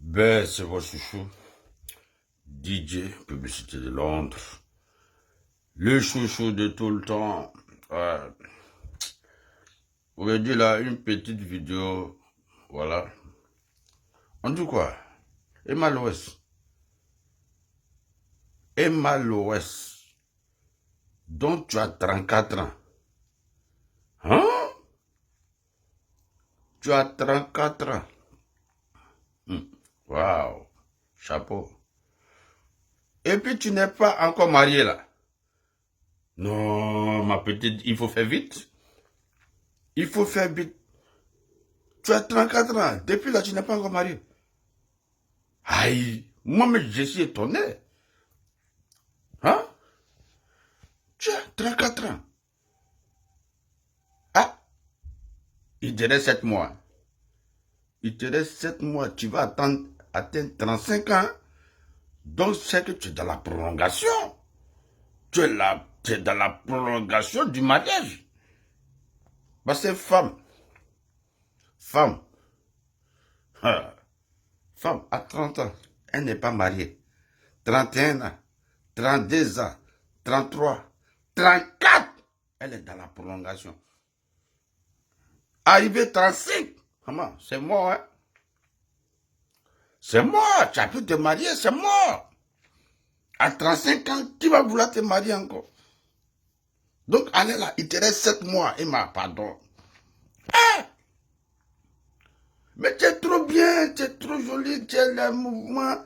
Ben, c'est votre chouchou, DJ, publicité de Londres. Le chouchou de tout le temps. Ouais. Aujourd'hui, là, une petite vidéo. Voilà. On dit quoi? Emma Loès. Emma Loès. Dont tu as 34 ans. Hein? Tu as 34 ans. Waouh. Chapeau. Et puis, tu n'es pas encore marié, là. Non, ma petite, il faut faire vite. Il faut faire vite. Tu as 34 ans. Depuis là, tu n'es pas encore marié. Aïe, moi-même, je suis étonné. Hein? Tu as 34 ans. Ah, il te reste 7 mois. Il te reste 7 mois. Tu vas atteindre 35 ans. Donc, c'est que tu es dans la prolongation. Tu es dans la prolongation du mariage. Parce que femme, hein, femme à 30 ans, elle n'est pas mariée. 31 ans, 32 ans, 33, 34, elle est dans la prolongation. Arrivé 35, maman, c'est mort, hein? C'est mort, tu as pu te marier, c'est mort. À 35 ans, qui va vouloir te marier encore? Donc, allez là, il te reste 7 mois, Emma, pardon. Hein? Mais tu es trop bien, tu es trop jolie, tu as les mouvements.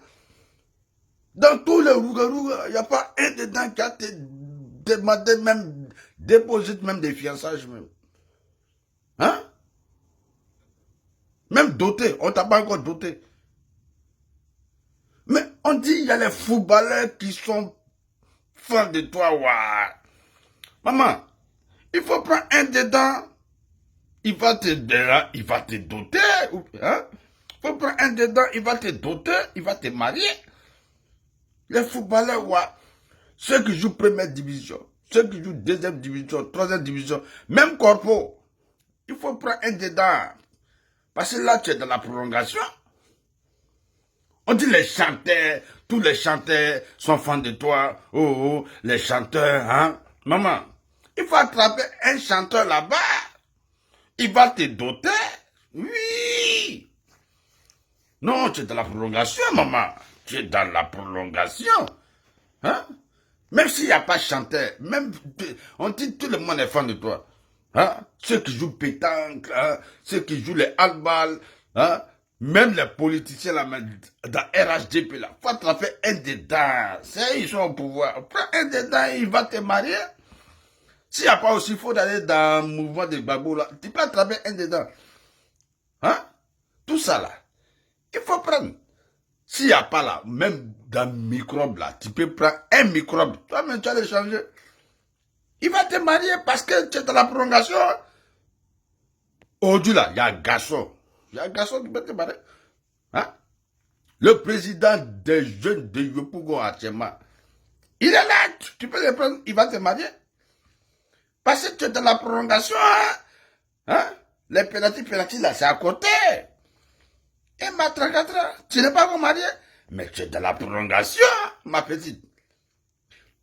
Dans tous les rouga, il n'y a pas un dedans qui a te demandé même, déposé même des fiançailles même. Hein? Même doté, on t'a pas encore doté. Mais on dit il y a les footballeurs qui sont fans de toi. Ouah. Maman, il faut prendre un dedans, il va te doter. Hein? Il faut prendre un dedans, il va te doter, il va te marier. Les footballeurs, ouah, ceux qui jouent première division, ceux qui jouent deuxième division, troisième division, même corpo, il faut prendre un dedans. Parce que là, tu es dans la prolongation. On dit les chanteurs, tous les chanteurs sont fans de toi. Oh, les chanteurs, hein. Maman, il faut attraper un chanteur là-bas. Il va te doter. Oui. Non, tu es dans la prolongation, maman. Tu es dans la prolongation. Hein? Même s'il n'y a pas de chanteur, même, on dit tout le monde est fan de toi. Hein? Ceux qui jouent pétanque, hein? Ceux qui jouent les handball, hein? Même les politiciens là, dans RHDP là, faut attraper un dedans. Ils sont au pouvoir. Prends un dedans, il va te marier. S'il n'y a pas aussi, il faut aller dans le mouvement de Gbagbo là. Tu peux attraper un dedans. Hein? Tout ça là. Il faut prendre. S'il n'y a pas là, même dans le microbe là, tu peux prendre un microbe. Toi-même, tu vas le changer. Il va te marier parce que tu es dans la prolongation. Aujourd'hui là, il y a un garçon. Il y a un garçon qui peut te marier. Hein? Le président des jeunes de Yopougon actuellement. Il est là. Tu peux le prendre. Il va te marier. Parce que tu es dans la prolongation. Hein? Les pénalty là, c'est à côté. Et ma 34 ans, tu n'es pas encore marié. Mais tu es dans la prolongation, ma petite.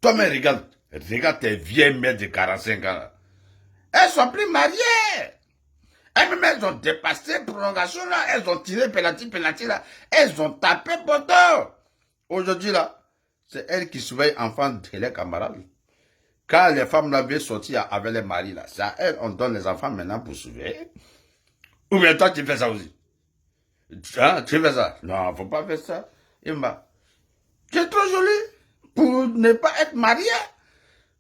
Toi-même, regarde tes vieilles mères de 45 ans. Elles sont plus mariées. Elles ont dépassé prolongation là. Elles ont tiré penalty là. Elles ont tapé poteau. Aujourd'hui là, c'est elles qui surveillent enfants de leurs camarades. Quand les femmes là viennent sortir avec les maris là, c'est à elles on donne les enfants maintenant pour surveiller. Ou bien toi tu fais ça aussi. Hein, tu fais ça? Non, faut pas faire ça. Emma, tu es trop jolie pour ne pas être mariée.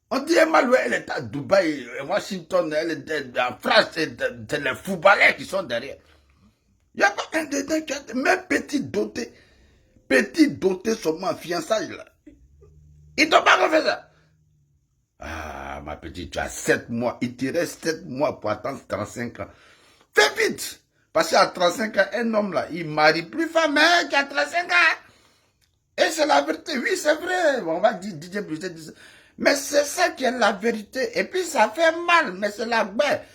On dit Emma, elle est à Dubaï, Washington, elle est en France, c'est les footballeurs qui sont derrière. Il n'y a pas un dedans qui a même petit doté seulement fiançailles là. Ils ne doivent pas faire ça. Ah, ma petite, tu as 7 mois, il te reste 7 mois pour attendre 35 ans. Fais vite. Parce qu'à 35 ans, un homme là, il ne marie plus femme qui a 35 ans. Et c'est la vérité, oui, c'est vrai. On va dire DJ Brigitte, mais c'est ça qui est la vérité. Et puis ça fait mal, mais c'est la vraie.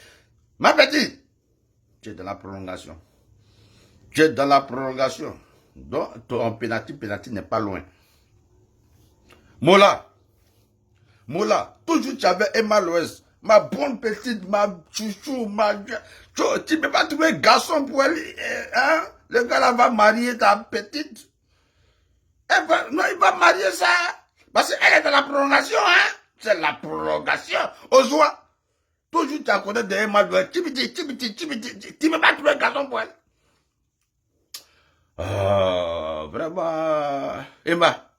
Ma petite, tu es dans la prolongation. Tu es dans la prolongation. Donc, ton penalty n'est pas loin. Mola, toujours tu avais Emma Loès, ma bonne petite, ma chouchou, tu ne peux pas trouver un garçon pour elle, hein? Le gars là va marier ta petite. Non, il va marier ça. Parce qu'elle est dans la prolongation, hein? C'est la prolongation. Ozwa, toujours tu as connu de Emma Loès, tu ne peux pas trouver un garçon pour elle. Vraiment, Emma,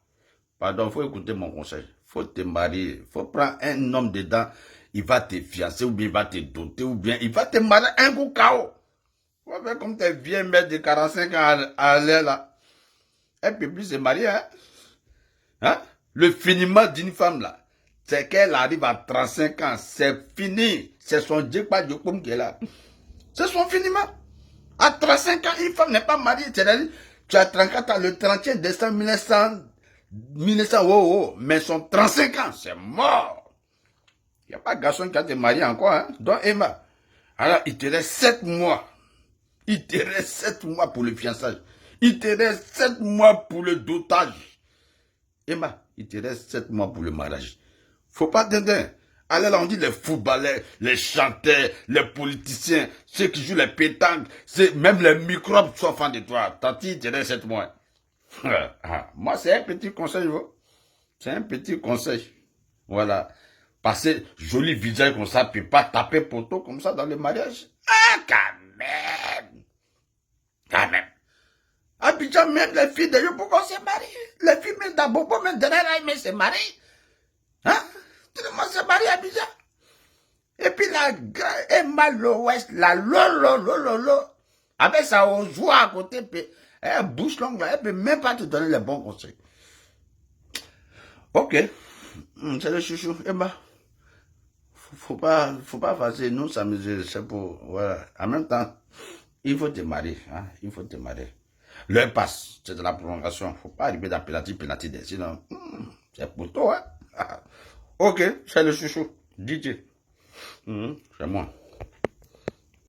pardon, faut écouter mon conseil. Faut te marier, faut prendre un homme dedans, il va te fiancer, ou bien il va te doter, ou bien il va te marier un coup KO. Faut faire comme tes vieilles mères de 45 ans à l'air là. Elle peut plus se marier, hein? Hein? Le finiment d'une femme là, c'est qu'elle arrive à 35 ans, c'est fini. C'est son djekpa djokoum qui est là. C'est son finiment. À 35 ans, une femme n'est pas mariée. C'est-à-dire, tu as 34 ans, le 31 décembre 1900, mais son 35 ans, c'est mort. Il n'y a pas de garçon qui a été marié encore, hein. Donc, Emma, alors, il te reste 7 mois. Il te reste 7 mois pour le fiançage. Il te reste 7 mois pour le dotage. Emma, il te reste 7 mois pour le mariage. Faut pas t'aider. Allez là, on dit les footballeurs, les chanteurs, les politiciens, ceux qui jouent les pétanques, même les microbes sont fans de toi. Tanti, il te reste 7 mois. Moi, c'est un petit conseil, c'est un petit conseil. Voilà. Passer joli visage comme ça, puis pas taper poteau comme ça dans le mariage. Ah, quand même. Quand même. Abidjan, même les filles de Yopougon se marient. Les filles même d'Abobo, même de Naraï, se marient. Hein? Tout le monde se marie à Abidjan. Et puis la Emma Loès, la lolo. Avec sa joie à côté, puis elle bouche longue, elle peut même pas te donner les bons conseils. Ok. C'est le chouchou. Emma. Faut pas faire nous s'amuser, c'est pour, voilà. En même temps, il faut te marier, hein. Il faut te marier. L'heure passe, c'est de la prolongation. Faut pas arriver dans penalty, sinon, c'est pour toi, hein. Ok, c'est le chouchou. DJ. C'est moi.